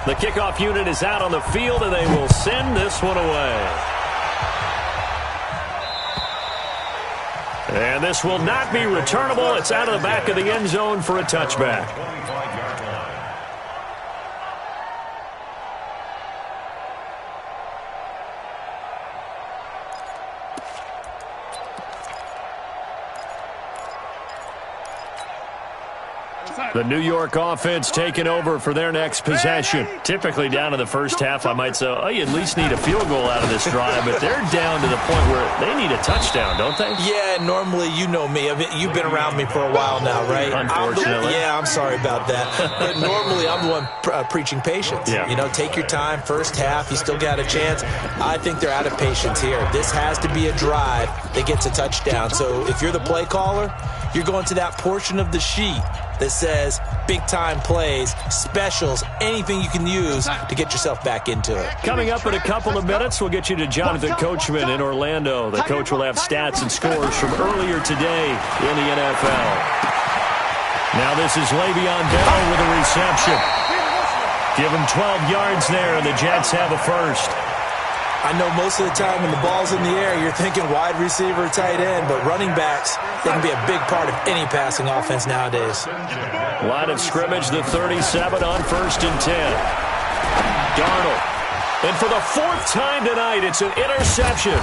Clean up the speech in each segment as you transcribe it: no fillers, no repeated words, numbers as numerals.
The kickoff unit is out on the field, and they will send this one away. And this will not be returnable. It's out of the back of the end zone for a touchback. The New York offense taking over for their next possession. Typically down to the first half, I might say, oh, you at least need a field goal out of this drive, but they're down to the point where they need a touchdown, don't they? Yeah, normally, you know me. I mean, you've been around me for a while now, right? Unfortunately. I'm sorry about that. But normally, I'm the one preaching patience. Yeah. You know, take your time. First half, you still got a chance. I think they're out of patience here. This has to be a drive that gets a touchdown. So if you're the play caller, you're going to that portion of the sheet that says big-time plays, specials, anything you can use to get yourself back into it. Coming up in a couple of minutes, we'll get you to Jonathan Coachman in Orlando. The coach will have stats and scores from earlier today in the NFL. Now this is Le'Veon Bell with a reception. Give him 12 yards there, and the Jets have a first. I know most of the time when the ball's in the air, you're thinking wide receiver, tight end, but running backs, they can be a big part of any passing offense nowadays. Line of scrimmage, the 37 on 1st and 10. Darnold. And for the 4th time tonight, it's an interception.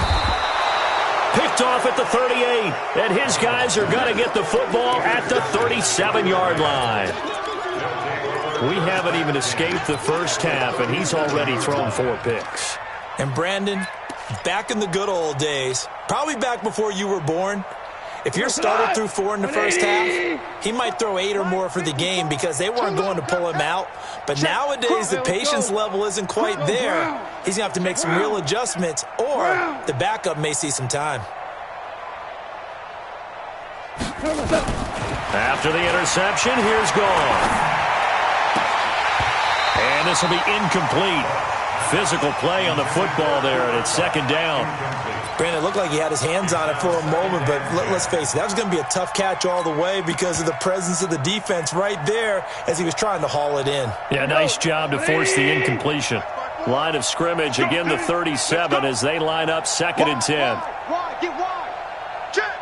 Picked off at the 38, and his guys are going to get the football at the 37-yard line. We haven't even escaped the first half, and he's already thrown 4 picks. And Brandon, back in the good old days, probably back before you were born, if your starter threw 4 in the first half, he might throw 8 or more for the game because they weren't going to pull him out. But nowadays, the patience level isn't quite there. He's going to have to make some real adjustments, or the backup may see some time. After the interception, here's Goff. And this will be incomplete. Physical play on the football there, and it's 2nd down. Brandon, it looked like he had his hands on it for a moment, but let's face it, that was going to be a tough catch all the way because of the presence of the defense right there as he was trying to haul it in. Yeah, nice job to force the incompletion. Line of scrimmage, again the 37 as they line up 2nd and 10. Get wide. Check.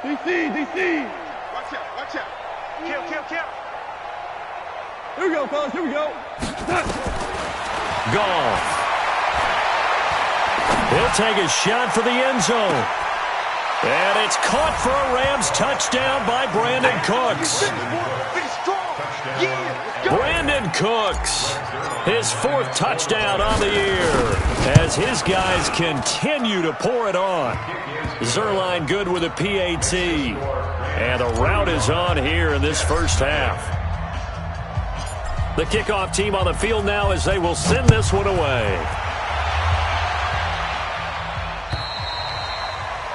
DC. Watch out. Kill. Here we go, fellas. Here we go. Goff. He'll take a shot for the end zone. And it's caught for a Rams touchdown by Brandon Cooks. Brandon Cooks, his 4th touchdown on the year as his guys continue to pour it on. Zerline good with a PAT. And the route is on here in this first half. The kickoff team on the field now as they will send this one away.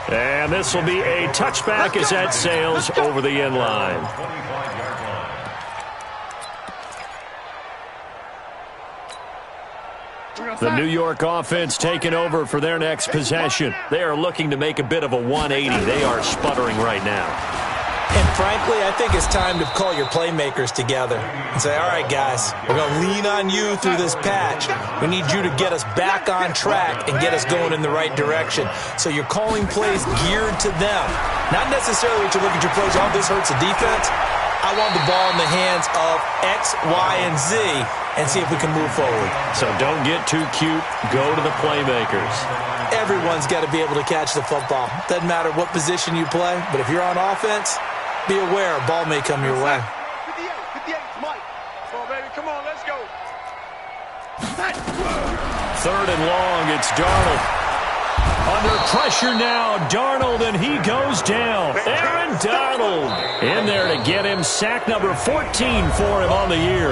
And this will be a touchback as that sails over the end line. The New York offense taking over for their next possession. They are looking to make a bit of a 180. They are sputtering right now. And frankly, I think it's time to call your playmakers together and say, all right, guys, we're going to lean on you through this patch. We need you to get us back on track and get us going in the right direction. So you're calling plays geared to them. Not necessarily to look at your plays, oh, this hurts the defense. I want the ball in the hands of X, Y, and Z and see if we can move forward. So don't get too cute. Go to the playmakers. Everyone's got to be able to catch the football. Doesn't matter what position you play, but if you're on offense, be aware a ball may come your way. 58, Mike. Come on, baby. Come on, let's go. 3rd and long, it's Darnold. Under pressure now, Darnold, and he goes down. Aaron Donald in there to get him sack number 14 for him on the year.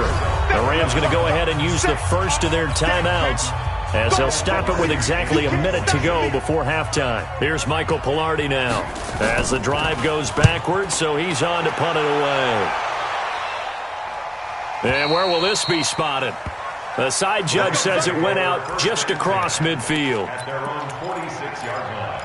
The Rams going to go ahead and use the first of their timeouts as they'll stop it with exactly a minute to go before halftime. Here's Michael Pilardi now as the drive goes backwards, so he's on to punt it away. And where will this be spotted? The side judge says it went out just across midfield. At their own 46-yard line.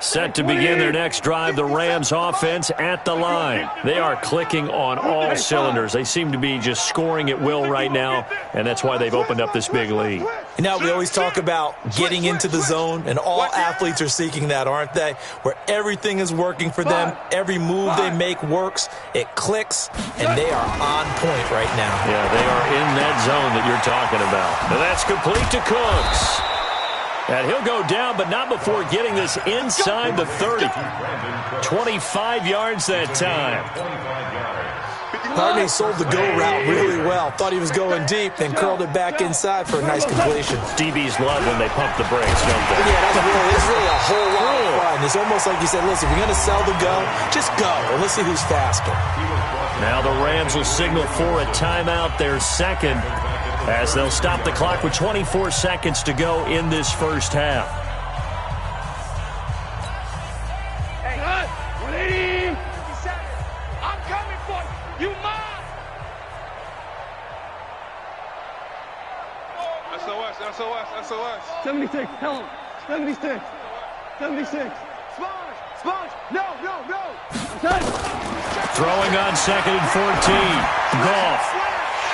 Set to begin their next drive, the Rams offense at the line. They are clicking on all cylinders. They seem to be just scoring at will right now, and that's why they've opened up this big lead. You know, we always talk about getting into the zone, and all athletes are seeking that, aren't they? Where everything is working for them, every move they make works, it clicks, and they are on point right now. Yeah, they are in that zone that you're talking about. And that's complete to Cooks. And he'll go down, but not before getting this inside the 30. 25 yards that time. Hardney sold the go route really well. Thought he was going deep, then curled it back inside for a nice completion. DBs love when they pump the brakes, don't they? Yeah, it's really a whole lot of fun. It's almost like you said, listen, if you're going to sell the go, just go, and let's see who's faster. Now the Rams will signal for a timeout, their second, as they'll stop the clock with 24 seconds to go in this first half. Hey, 180. I'm coming for you. You mine. SOS. 76. Tell him. 76. 76. Sponge. No. Throwing on second and 14. Goff.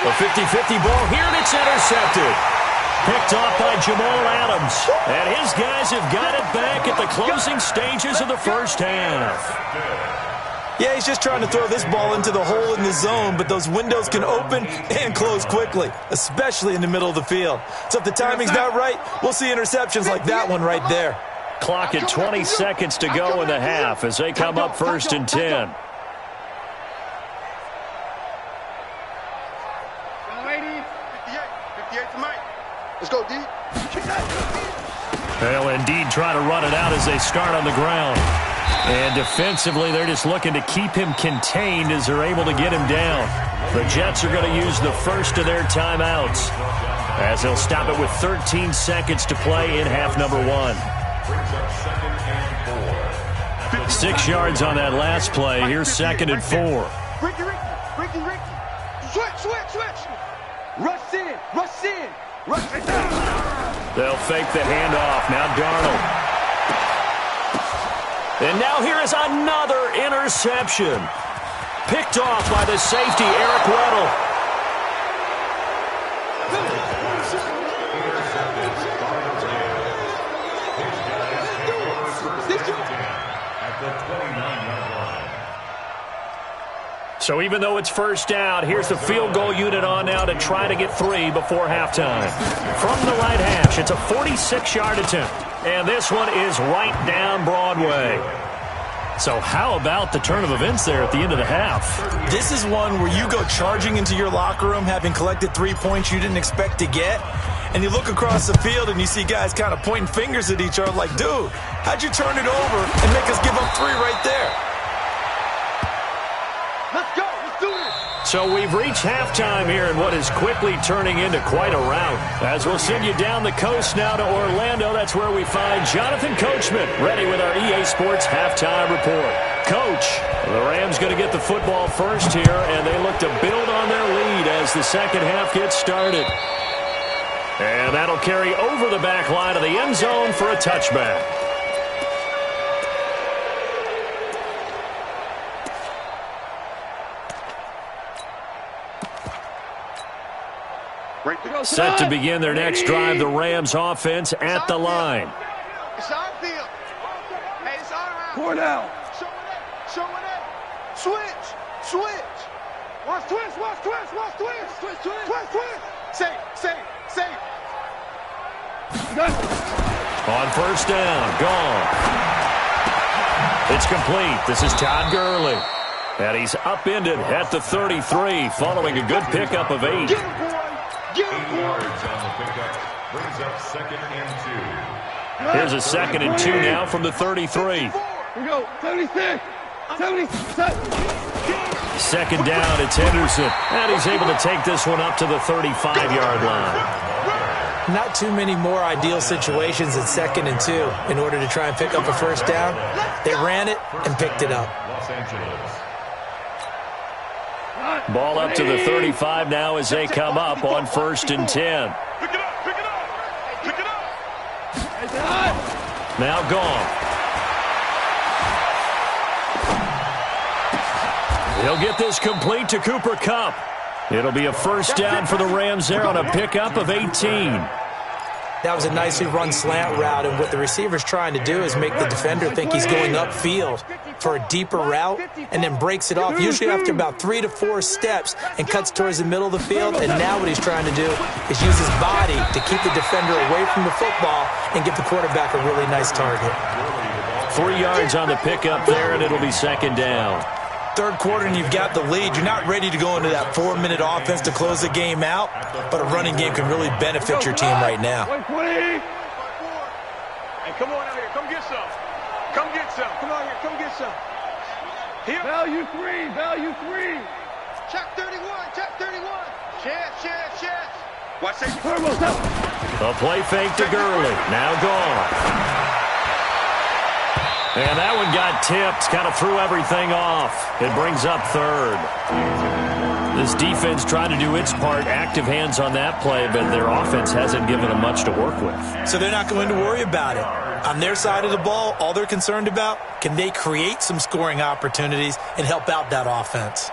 A 50-50 ball here, and it's intercepted. Picked off by Jamal Adams. And his guys have got it back at the closing stages of the first half. Yeah, he's just trying to throw this ball into the hole in the zone, but those windows can open and close quickly, especially in the middle of the field. So if the timing's not right, we'll see interceptions like that one right there. Clock at 20 seconds to go in the half as they come up first and 10. Let's go, D. They'll indeed try to run it out as they start on the ground. And defensively, they're just looking to keep him contained as they're able to get him down. The Jets are going to use the first of their timeouts as they'll stop it with 13 seconds to play in half number 1. 6 yards on that last play. Here's second and 4. Ricky. Switch. Rush in. They'll fake the handoff. Now Darnold. And now here is another interception. Picked off by the safety, Eric Weddle. So even though it's first down, here's the field goal unit on now to try to get 3 before halftime. From the right hash, it's a 46-yard attempt. And this one is right down Broadway. So how about the turn of events there at the end of the half? This is one where you go charging into your locker room having collected 3 points you didn't expect to get. And you look across the field and you see guys kind of pointing fingers at each other like, dude, how'd you turn it over and make us give up 3 right there? Let's go. Let's do this. So we've reached halftime here in what is quickly turning into quite a rout. As we'll send you down the coast now to Orlando, that's where we find Jonathan Coachman ready with our EA Sports halftime report. Coach, the Rams going to get the football first here, and they look to build on their lead as the second half gets started. And that'll carry over the back line of the end zone for a touchback. Set to begin their next drive, the Rams offense at the line. It's our field. Hey, it's all right. Pour it out. Show it. Switch. Watch twist. Safe. On first down, gone. It's complete. This is Todd Gurley. And he's upended at the 33 following a good pickup of 8. Get him, boy. 8 yards on the pickup. Brings up second and 2. Here's a second and 2 now from the 33. Here we go. 76. 77. Second down, it's Henderson. And he's able to take this one up to the 35-yard line. Not too many more ideal situations at second and 2 in order to try and pick up a first down. They ran it and picked it up. Los Angeles. Ball up to the 35 now as they come up on first and 10. Pick it up. Now gone. He'll get this complete to Cooper Kupp. It'll be a first down for the Rams there on a pickup of 18. That was a nicely run slant route, and what the receiver's trying to do is make the defender think he's going upfield for a deeper route and then breaks it off, usually after about 3 to 4 steps, and cuts towards the middle of the field. And now what he's trying to do is use his body to keep the defender away from the football and give the quarterback a really nice target. 3 yards on the pickup there, and it'll be second down. Third quarter and you've got the lead. You're not ready to go into that 4-minute offense to close the game out, but a running game can really benefit your team right now. Hey, come on out here. Come get some. Come get some. Come on here. Come get some. Here. Value 3. Value 3. Check 31. Check 31. Chance. Watch that. A play fake to Gurley. Now gone. And that one got tipped, kind of threw everything off. It brings up third. This defense trying to do its part, active hands on that play, but their offense hasn't given them much to work with. So they're not going to worry about it. On their side of the ball, all they're concerned about, can they create some scoring opportunities and help out that offense?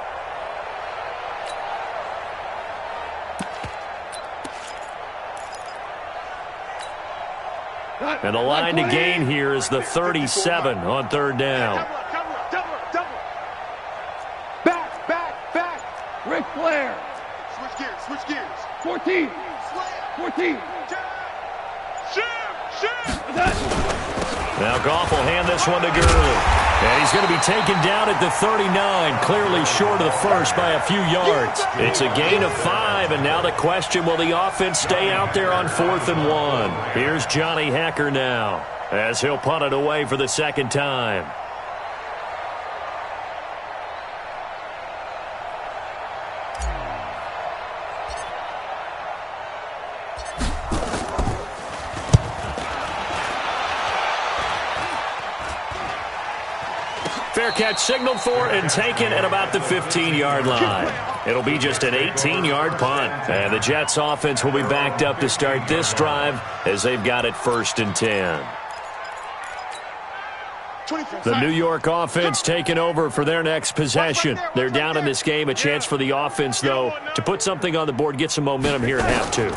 And the line to gain here is the 37 on third down. Double. Back. Ric Flair. Switch gears. 14. 14. Now Goff will hand this one to Gurley. And he's going to be taken down at the 39, clearly short of the first by a few yards. It's a gain of 5, and now the question, will the offense stay out there on 4th and 1? Here's Johnny Hacker now, as he'll punt it away for the second time. Fair catch signaled for and taken at about the 15-yard line. It'll be just an 18-yard punt. And the Jets offense will be backed up to start this drive as they've got it 1st and 10. The New York offense taking over for their next possession. They're down in this game. A chance for the offense, though, to put something on the board, get some momentum here in half 2.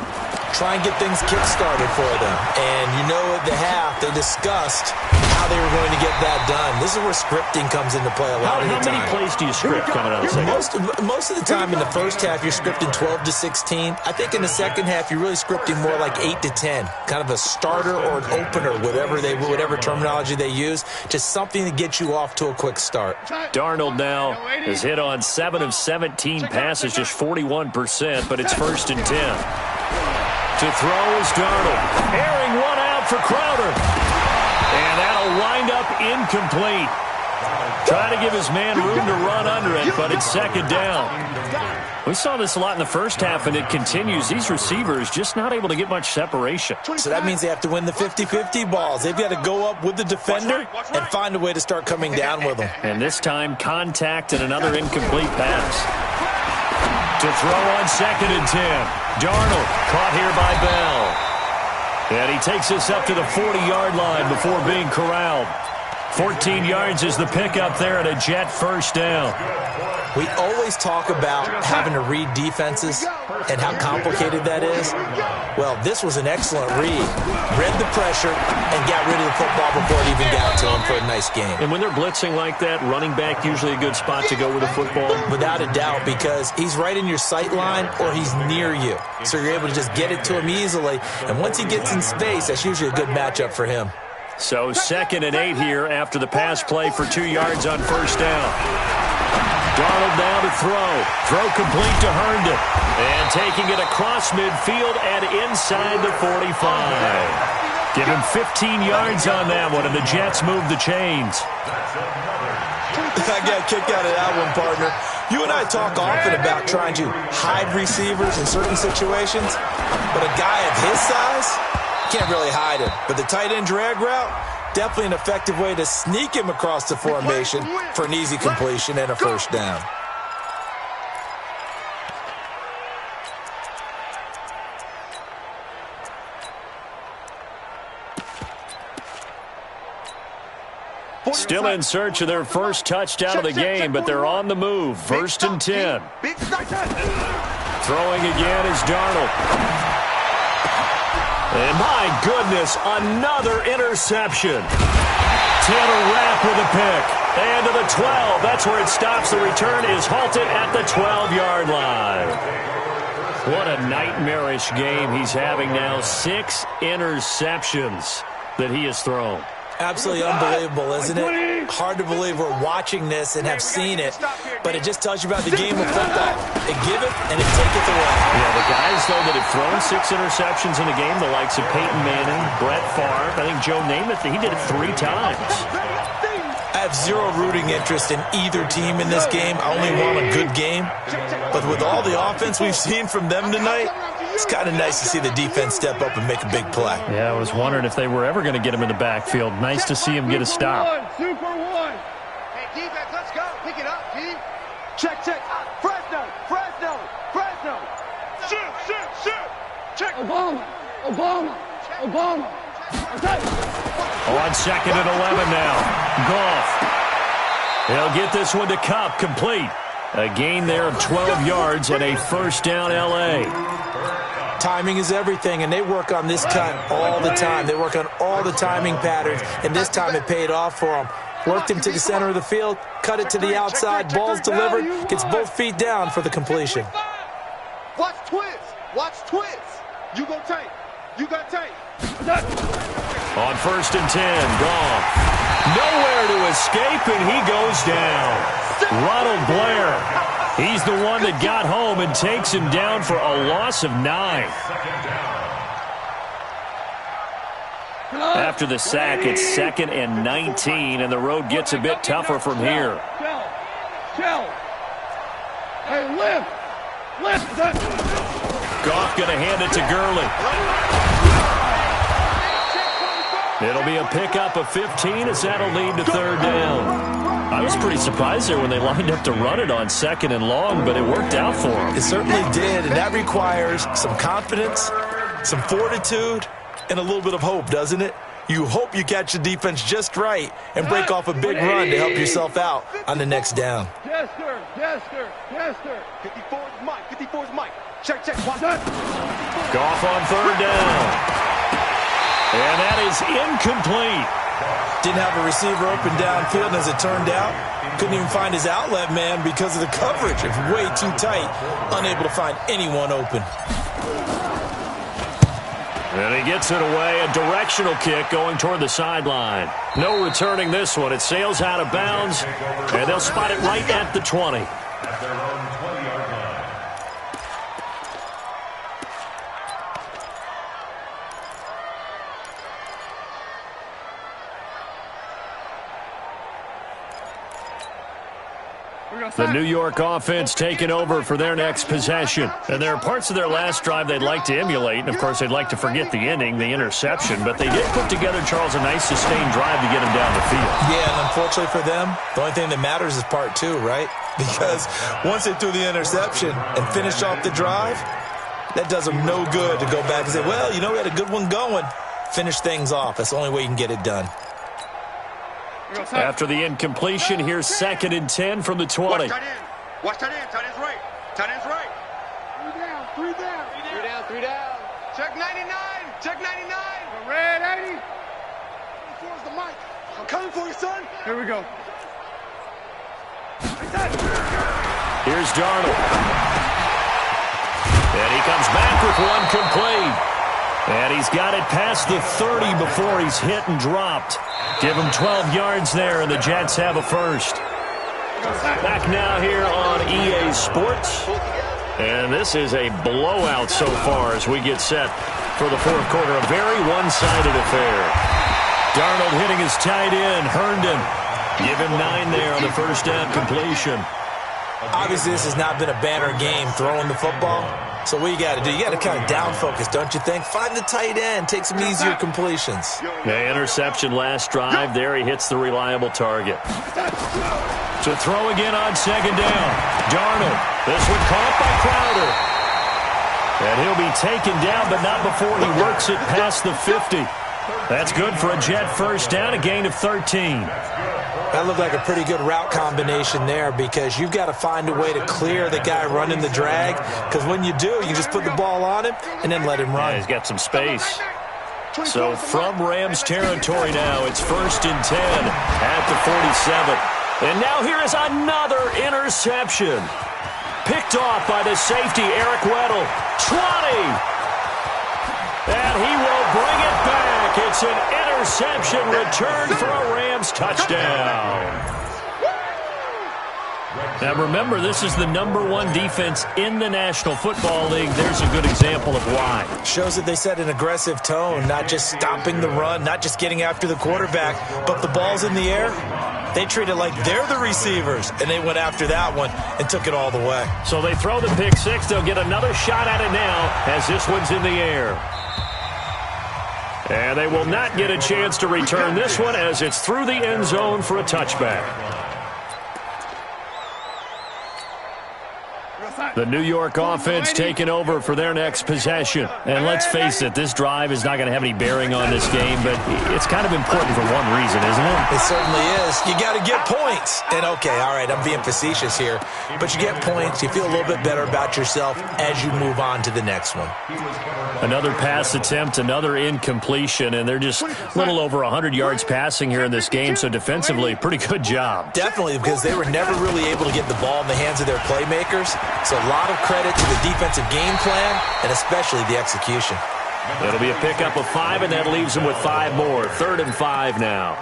Try and get things kick-started for them. And you know at the half, they discussed how they were going to get that done. This is where scripting comes into play a lot of the time. How many plays do you script coming out of the second? Most of the time in the first half, you're scripting 12 to 16. I think in the second half, you're really scripting more like 8 to 10. Kind of a starter or an opener, whatever terminology they use. Just something to get you off to a quick start. Darnold now has hit on 7 of 17 passes, just 41%, but it's 1st and 10. To throw is Darnold. Airing one out for Crowder. And that'll wind up incomplete. Trying to give his man room to run under it, but it's second down. We saw this a lot in the first half, and it continues. These receivers just not able to get much separation. So that means they have to win the 50-50 balls. They've got to go up with the defender and find a way to start coming down with them. And this time, contact and another incomplete pass. To throw on 2nd and 10. Darnold caught here by Bell. And he takes us up to the 40-yard line before being corralled. 14 yards is the pickup there at a Jet first down. We always talk about having to read defenses and how complicated that is. Well, this was an excellent read. Read the pressure and got rid of the football before it even got to him for a nice game. And when they're blitzing like that, running back usually a good spot to go with the football? Without a doubt, because he's right in your sight line or he's near you. So you're able to just get it to him easily. And once he gets in space, that's usually a good matchup for him. So 2nd and 8 here after the pass play for 2 yards on first down. Darnold now to throw. Throw complete to Herndon. And taking it across midfield and inside the 45. Give him 15 yards on that one, and the Jets move the chains. I got a kick out of that one, partner. You and I talk often about trying to hide receivers in certain situations, but a guy of his size can't really hide him. But the tight end drag route, definitely an effective way to sneak him across the formation for an easy completion and a first down. Still in search of their first touchdown of the game, but they're on the move. 1st and 10. Throwing again is Darnold. And my goodness, another interception. 10 a wrap with a pick. And to the 12. That's where it stops. The return is halted at the 12-yard line. What a nightmarish game he's having now. 6 interceptions that he has thrown. Absolutely unbelievable, isn't it? Hard to believe we're watching this and have seen it, but it just tells you about the game of football. It giveth and it taketh away. Yeah, the guys, though, that have thrown 6 interceptions in a game, the likes of Peyton Manning, Brett Favre, I think Joe Namath, he did it 3 times. I have zero rooting interest in either team in this game. I only want a good game. But with all the offense we've seen from them tonight, it's kind of nice to see the defense step up and make a big play. Yeah, I was wondering if they were ever going to get him in the backfield. Nice to see him get a stop. Super one. Hey, defense, let's go. Pick it up, team. Check. Fresno. Shoot. Check. Obama. On 2nd and 11 now. Goff. He'll get this one to Cup, complete. A gain there of 12 yards and a first down L.A. Timing is everything, and they work on this cut all the time. They work on all the timing patterns, and this time it paid off for them. Worked him to the center of the field, cut it to the outside, ball's delivered, gets both feet down for the completion. Watch twist. You go tight. On 1st and 10, Goff. Nowhere to escape, and he goes down. Ronald Blair. He's the one that got home and takes him down for a loss of 9. After the sack, it's 2nd and 19, and the road gets a bit tougher from here. Shell. Hey, lift. Goff going to hand it to Gurley. It'll be a pickup of 15 as that'll lead to 3rd down. I was pretty surprised there when they lined up to run it on 2nd and long, but it worked out for them. It certainly did, and that requires some confidence, some fortitude, and a little bit of hope, doesn't it? You hope you catch the defense just right and break off a big run to help yourself out on the next down. Jester. 54's Mike. Check. Goff on 3rd down. And that is incomplete. Didn't have a receiver open downfield, and as it turned out, couldn't even find his outlet man because of the coverage. It's way too tight, unable to find anyone open. And he gets it away, a directional kick going toward the sideline. No returning this one. It sails out of bounds, and they'll spot it right at the 20. At their own 20-yard line. The New York offense taking over for their next possession. And there are parts of their last drive they'd like to emulate. And, of course, they'd like to forget the ending, the interception. But they did put together, Charles, a nice sustained drive to get them down the field. Yeah, and unfortunately for them, the only thing that matters is part 2, right? Because once they threw the interception and finished off the drive, that does them no good to go back and say, well, we had a good one going. Finish things off. That's the only way you can get it done. After the incompletion, here's 2nd and 10 from the 20. Watch tight end. Tight end's right. 3 down. Check 99. Red 80. 24's the mic. I'm coming for you, son. Here we go. Here's Darnold. And he comes back with one complete. And he's got it past the 30 before he's hit and dropped. Give him 12 yards there, and the Jets have a first. Back now here on EA Sports. And this is a blowout so far as we get set for the 4th quarter. A very one-sided affair. Darnold hitting his tight end, Herndon. Give him 9 there on the first down completion. Obviously, this has not been a banner game throwing the football. So what you got to do, you got to kind of down focus, don't you think? Find the tight end, take some easier completions. The interception last drive. There he hits the reliable target. To throw again on 2nd down. Darnold. This one caught by Crowder. And he'll be taken down, but not before he works it past the 50. That's good for a Jet first down, a gain of 13. That looked like a pretty good route combination there because you've got to find a way to clear the guy running the drag, because when you do, you just put the ball on him and then let him run. Yeah, he's got some space. So from Rams territory now, it's 1st and 10 at the 47. And now here is another interception. Picked off by the safety, Eric Weddle. 20. And he will bring it back. It's an interception return for a Rams touchdown. Now remember, this is the #1 defense in the National Football League. There's a good example of why. Shows that they set an aggressive tone, not just stopping the run, not just getting after the quarterback, but the ball's in the air. They treat it like they're the receivers, and they went after that one and took it all the way. So they throw the pick six. They'll get another shot at it now as this one's in the air. And they will not get a chance to return this one as it's through the end zone for a touchback. The New York offense taking over for their next possession. And let's face it, this drive is not going to have any bearing on this game, but it's kind of important for one reason, isn't it? It certainly is. You got to get points. And, okay, all right, I'm being facetious here. But you get points. You feel a little bit better about yourself as you move on to the next one. Another pass attempt, another incompletion, and they're just a little over 100 yards passing here in this game, so defensively, pretty good job. Definitely, because they were never really able to get the ball in the hands of their playmakers. So a lot of credit to the defensive game plan and especially the execution. It'll be a pickup of 5, and that leaves them with 5 more. 3rd and 5 now.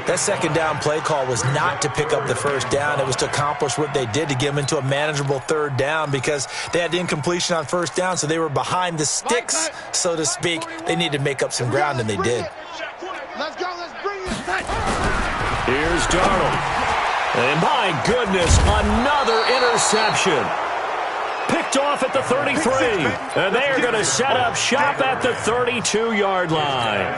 That second down play call was not to pick up the first down. It was to accomplish what they did to get them into a manageable 3rd down because they had the incompletion on 1st down, so they were behind the sticks, so to speak. They needed to make up some ground, and they did. Let's go. Let's bring this touch. Here's Darnold. And my goodness, another interception. Picked off at the 33. And they are going to set up shop at the 32-yard line.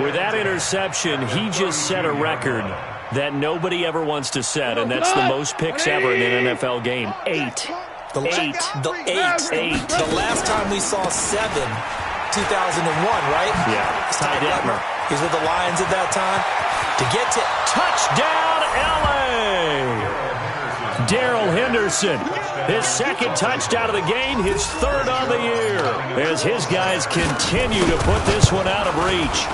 With that interception, he just set a record that nobody ever wants to set, and that's the most picks ever in an NFL game. 8. The last time we saw 7, 2001, right? Yeah. Ty Detmer. He's with the Lions at that time. To get to touchdown, L.A. Darrell Henderson, his 2nd touchdown of the game, his 3rd on the year, as his guys continue to put this one out of reach.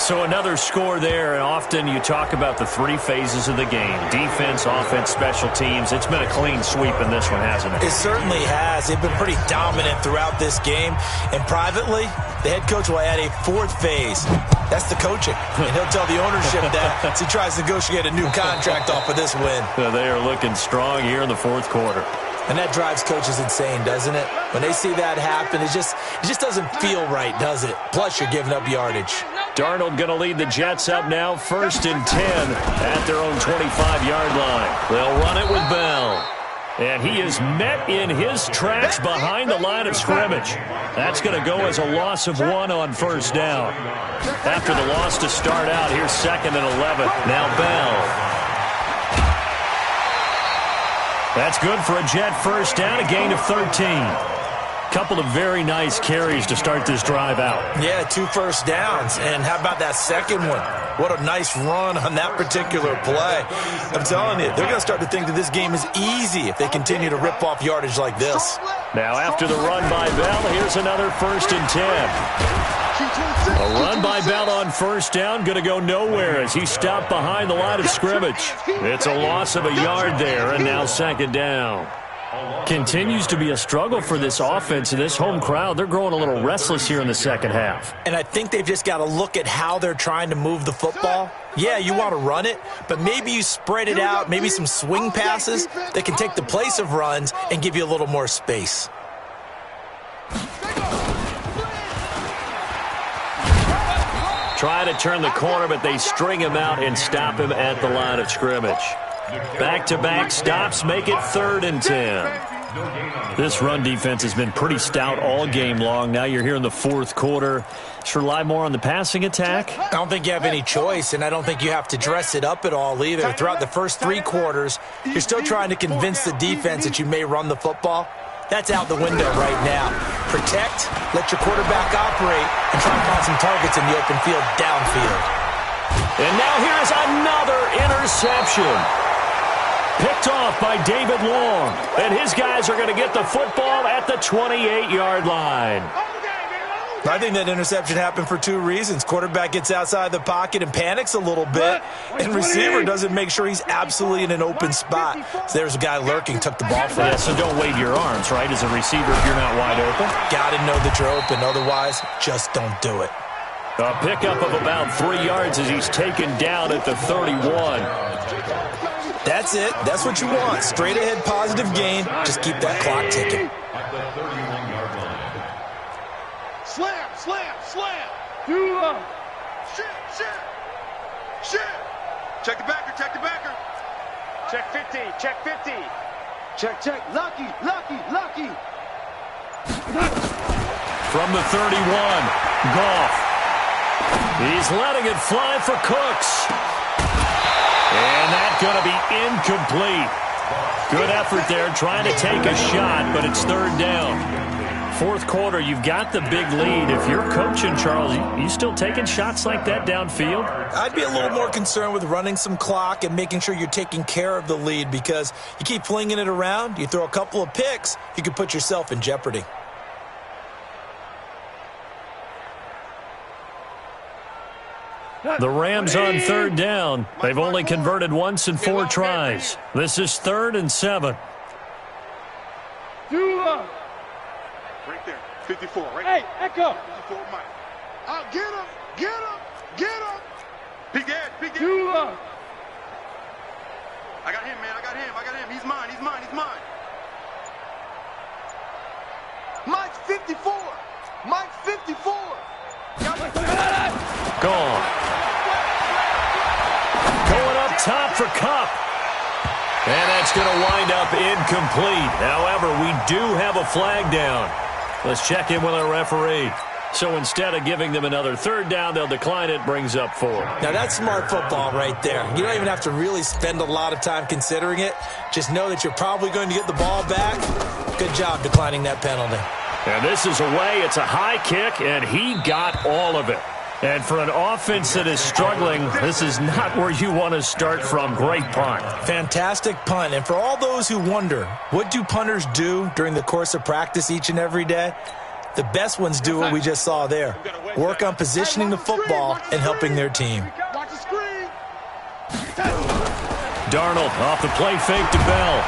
So another score there, and often you talk about the 3 phases of the game: defense, offense, special teams. It's been a clean sweep in this one, hasn't it? It certainly has. They've been pretty dominant throughout this game. And privately, the head coach will add a 4th phase. That's the coaching. And he'll tell the ownership that as he tries to negotiate a new contract off of this win. They are looking strong here in the 4th quarter. And that drives coaches insane, doesn't it? When they see that happen, it just doesn't feel right, does it? Plus, you're giving up yardage. Darnold going to lead the Jets up now, 1st and 10 at their own 25-yard line. They'll run it with Bell. And he is met in his tracks behind the line of scrimmage. That's going to go as a loss of 1 on 1st down. After the loss to start out, here's 2nd and 11. Now Bell. That's good for a Jet 1st down, a gain of 13. Couple of very nice carries to start this drive out. Yeah, 2 first downs. And how about that second one? What a nice run on that particular play. I'm telling you, they're going to start to think that this game is easy if they continue to rip off yardage like this. Now after the run by Bell, here's another 1st and 10. A run by Bell on 1st down, going to go nowhere as he stopped behind the line of scrimmage. It's a loss of a yard there, and now 2nd down. Continues to be a struggle for this offense and this home crowd. They're growing a little restless here in the 2nd half. And I think they've just got to look at how they're trying to move the football. Yeah, you want to run it, but maybe you spread it out, maybe some swing passes that can take the place of runs and give you a little more space. Try to turn the corner, but they string him out and stop him at the line of scrimmage. Back-to-back stops make it 3rd and 10. This run defense has been pretty stout all game long. Now you're here in the 4th quarter. Should rely more on the passing attack? I don't think you have any choice, and I don't think you have to dress it up at all either. Throughout the first 3 quarters, you're still trying to convince the defense that you may run the football. That's out the window right now. Protect, let your quarterback operate, and try and find some targets in the open field downfield. And now here's another interception. Picked off by David Long. And his guys are going to get the football at the 28-yard line. I think that interception happened for two reasons. Quarterback gets outside the pocket and panics a little bit, and receiver doesn't make sure he's absolutely in an open spot. So there's a guy lurking, took the ball from him. Yeah, so don't wave your arms, right, as a receiver if you're not wide open. Got to know that you're open. Otherwise, just don't do it. A pickup of about 3 yards as he's taken down at the 31. That's it. That's what you want. Straight ahead positive gain. Just keep that clock ticking. At the 31-yard line. Slam, slam, slam. Shit. Check the backer, check the backer. Check 50, check 50. Check. Lucky. From the 31, Goff. He's letting it fly for Cooks. And that's going to be incomplete. Good effort there trying to take a shot, but it's third down. Fourth quarter, you've got the big lead. If you're coaching, Charles, you still taking shots like that downfield? I'd be a little more concerned with running some clock and making sure you're taking care of the lead, because you keep flinging it around, you throw a couple of picks, you could put yourself in jeopardy. The Rams on third down. They've only converted once in 4 tries. This is 3rd and 7. Right there, 54, right Hey, Echo. 54, Mike. Get him. Big Ed. I got him, man, I got him. He's mine. Mike's 54. Gone. Going up top for Kupp. And that's going to wind up incomplete. However, we do have a flag down. Let's check in with our referee. So instead of giving them another third down, they'll decline it, brings up 4. Now, that's smart football right there. You don't even have to really spend a lot of time considering it. Just know that you're probably going to get the ball back. Good job declining that penalty. And this is away. It's a high kick, and he got all of it. And for an offense that is struggling, this is not where you want to start from. Great punt. Fantastic punt. And for all those who wonder, what do punters do during the course of practice each and every day? The best ones do what we just saw there. Work on positioning the football and helping their team. Watch the screen. Darnold off the play fake to Bell.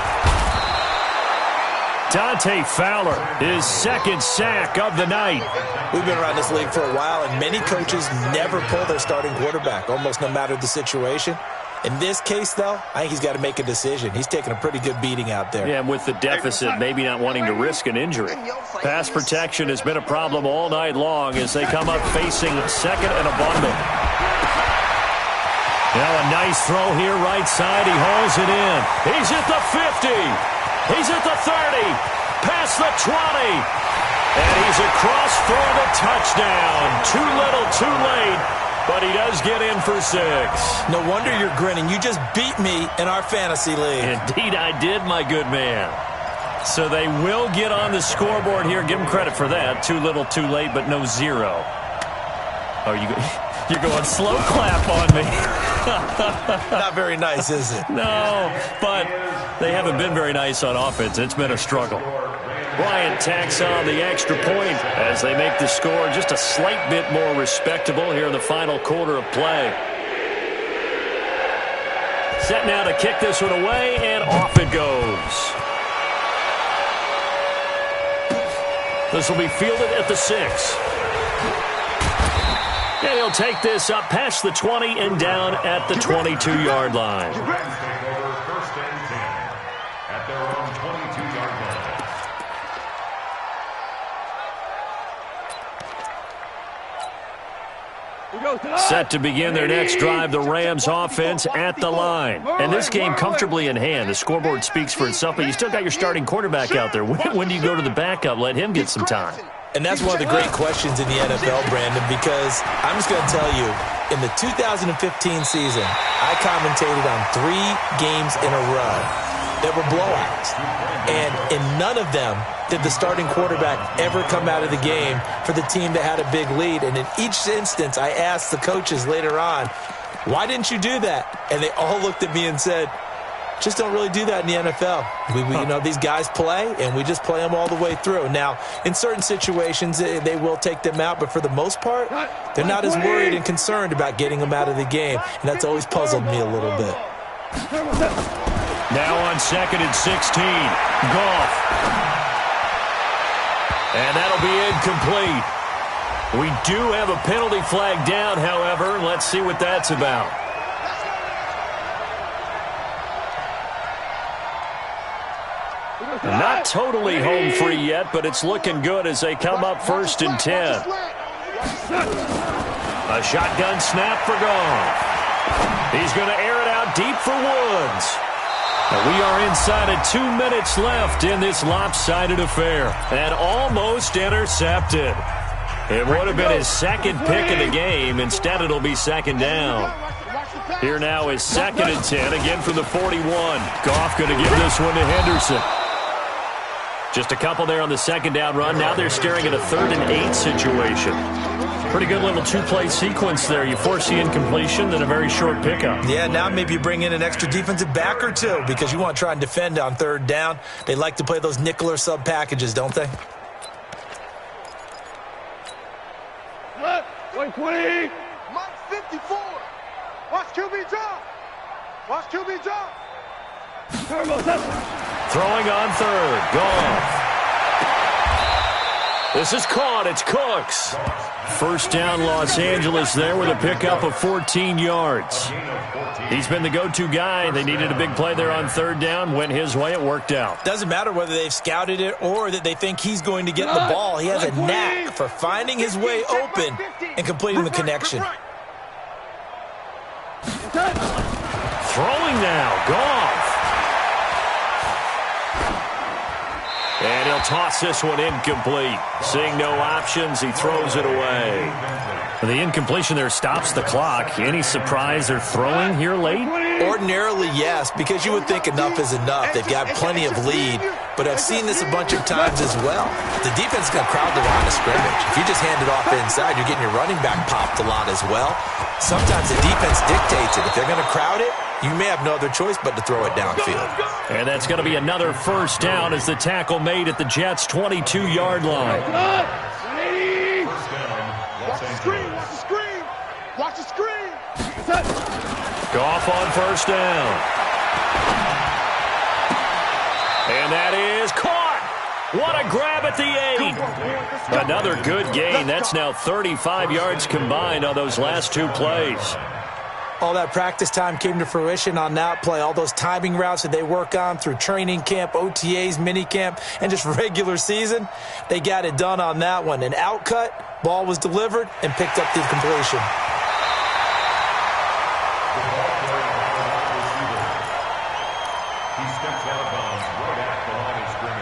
Dante Fowler, his 2nd sack of the night. We've been around this league for a while, and many coaches never pull their starting quarterback, almost no matter the situation. In this case, though, I think he's got to make a decision. He's taking a pretty good beating out there. Yeah, and with the deficit, maybe not wanting to risk an injury. Pass protection has been a problem all night long as they come up facing 2nd and a bundle. Now a nice throw here, right side. He hauls it in. He's at the 50. He's at the 30. Past the 20. And he's across for the touchdown. Too little, too late. But he does get in for 6. No wonder you're grinning. You just beat me in our fantasy league. Indeed I did, my good man. So they will get on the scoreboard here. Give them credit for that. Too little, too late, but no 0. Oh, you're going slow clap on me. Not very nice, is it? No, but they haven't been very nice on offense. It's been a struggle. Bryant tacks on the extra point as they make the score just a slight bit more respectable here in the final quarter of play. Set now to kick this one away, and off it goes. This will be fielded at the 6. And he'll take this up past the 20 and down at the 22-yard line. First and 10 at their own 22-yard line. Set to begin their next drive, the Rams offense at the line. And this game comfortably in hand. The scoreboard speaks for itself, but you still got your starting quarterback out there. When do you go to the backup? Let him get some time. And that's one of the great questions in the NFL, Brandon, because I'm just going to tell you, in the 2015 season, I commentated on 3 games in a row that were blowouts. And in none of them did the starting quarterback ever come out of the game for the team that had a big lead. And in each instance, I asked the coaches later on, why didn't you do that? And they all looked at me and said, just don't really do that in the NFL. You know, these guys play, and we just play them all the way through. Now, in certain situations, they will take them out, but for the most part, they're not as worried and concerned about getting them out of the game, and that's always puzzled me a little bit. Now on 2nd and 16, Goff. And that'll be incomplete. We do have a penalty flag down, however. Let's see what that's about. Not totally home free yet, but it's looking good as they come up 1st and 10. A shotgun snap for Goff. He's going to air it out deep for Woods. And we are inside of 2 minutes left in this lopsided affair. And almost intercepted. It would have been his second pick of the game. Instead, it'll be 2nd down. Here now is 2nd and 10, again from the 41. Goff going to give this one to Henderson. Just a couple there on the 2nd down run. Now they're staring at a 3rd and 8 situation. Pretty good little 2-play sequence there. You force the incompletion, then a very short pickup. Yeah, now maybe you bring in an extra defensive back or two because you want to try and defend on 3rd down. They like to play those nickel or sub packages, don't they? 120. Mike 54. Watch QB drop. Watch QB drop. Throwing on 3rd. Goff. This is caught. It's Cooks. 1st down Los Angeles there with a pickup of 14 yards. He's been the go-to guy. They needed a big play there on 3rd down. Went his way. It worked out. Doesn't matter whether they've scouted it or that they think he's going to get the ball. He has a knack for finding his way open and completing the connection. Throwing now. Goff. And he'll toss this one incomplete. Seeing no options, he throws it away. The incompletion there stops the clock. Any surprise they're throwing here late? Ordinarily, yes, because you would think enough is enough. They've got plenty of lead, but I've seen this a bunch of times as well. The defense is going to crowd the line of scrimmage. If you just hand it off inside, you're getting your running back popped a lot as well. Sometimes the defense dictates it. If they're going to crowd it, you may have no other choice but to throw it downfield. And that's going to be another 1st down as the tackle made at the Jets' 22-yard line. Watch the screen. Watch the screen. Watch the screen. Goff on 1st down. And that is caught. What a grab at the 8. Another good gain. That's now 35 yards combined on those last 2 plays. All that practice time came to fruition on that play. All those timing routes that they work on through training camp, OTAs, minicamp, and just regular season, they got it done on that one. An outcut, ball was delivered, and picked up the completion.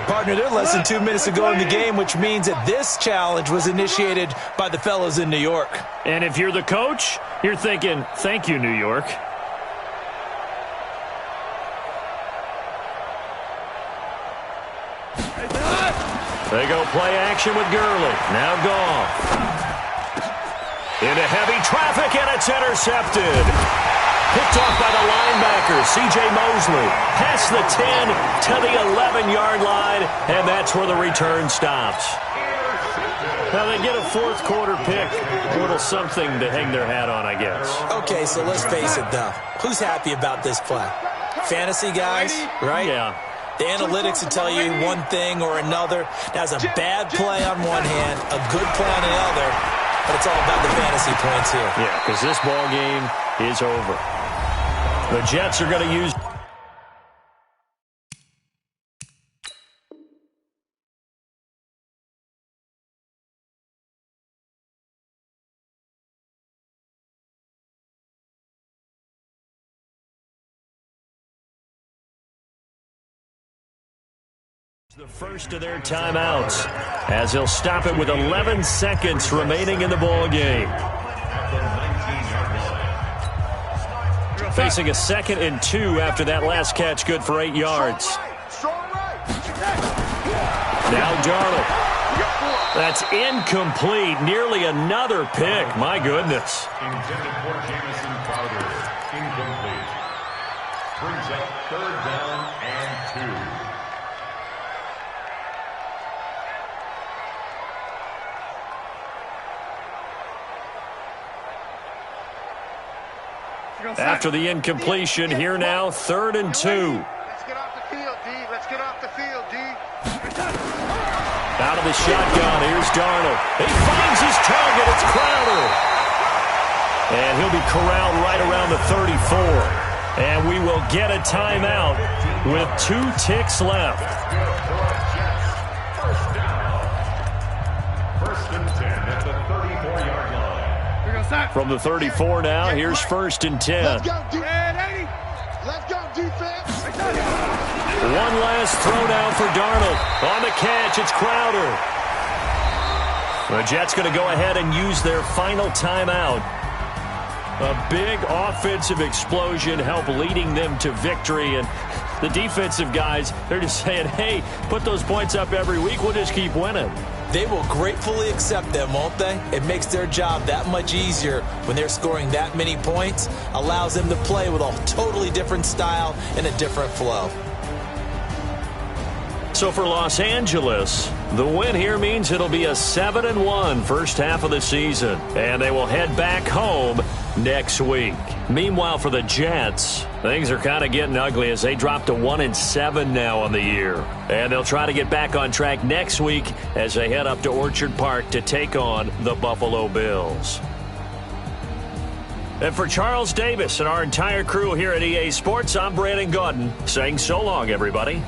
Partner, they're less than 2 minutes to go in the game, which means that this challenge was initiated by the fellas in New York. And if you're the coach, you're thinking, thank you, New York. They go play action with Gurley. Now Goff. Into heavy traffic, and it's intercepted. Picked off by the linebacker, C.J. Mosley. Past the 10 to the 11-yard line, and that's where the return stops. Now they get a 4th quarter pick. A little something to hang their hat on, I guess. Okay, so let's face it, though. Who's happy about this play? Fantasy guys, right? Yeah. The analytics will tell you one thing or another. That's a bad play on one hand, a good play on the other, but it's all about the fantasy points here. Yeah, because this ball game is over. The Jets are going to use... the first of their timeouts as he'll stop it with 11 seconds remaining in the ball game. Facing a 2nd and 2 after that last catch, good for 8 yards. Strong right. Now Darnold. That's incomplete. Nearly another pick. My goodness. Intended for Jamison Crowder. Incomplete. Brings up 3rd down and 2. After the incompletion, here now, 3rd and 2. Let's get off the field, D. Let's get off the field, D. Out of the shotgun, here's Darnold. He finds his target, it's Crowder. And he'll be corralled right around the 34. And we will get a timeout with 2 ticks left. First down. 1st and 10 at the 34-yard line. From the 34 now, here's 1st and 10. Let's go, defense. Let's go, defense. One last throw down for Darnold. On the catch, it's Crowder. The Jets going to go ahead and use their final timeout. A big offensive explosion helped leading them to victory. And the defensive guys, they're just saying, hey, put those points up every week. We'll just keep winning. They will gratefully accept them, won't they? It makes their job that much easier when they're scoring that many points. Allows them to play with a totally different style and a different flow. So for Los Angeles, the win here means it'll be a 7-1 first half of the season. And they will head back home next week. Meanwhile, for the Jets, things are kind of getting ugly as they drop to 1-7 now on the year. And they'll try to get back on track next week as they head up to Orchard Park to take on the Buffalo Bills. And for Charles Davis and our entire crew here at EA Sports, I'm Brandon Gaudin saying so long, everybody.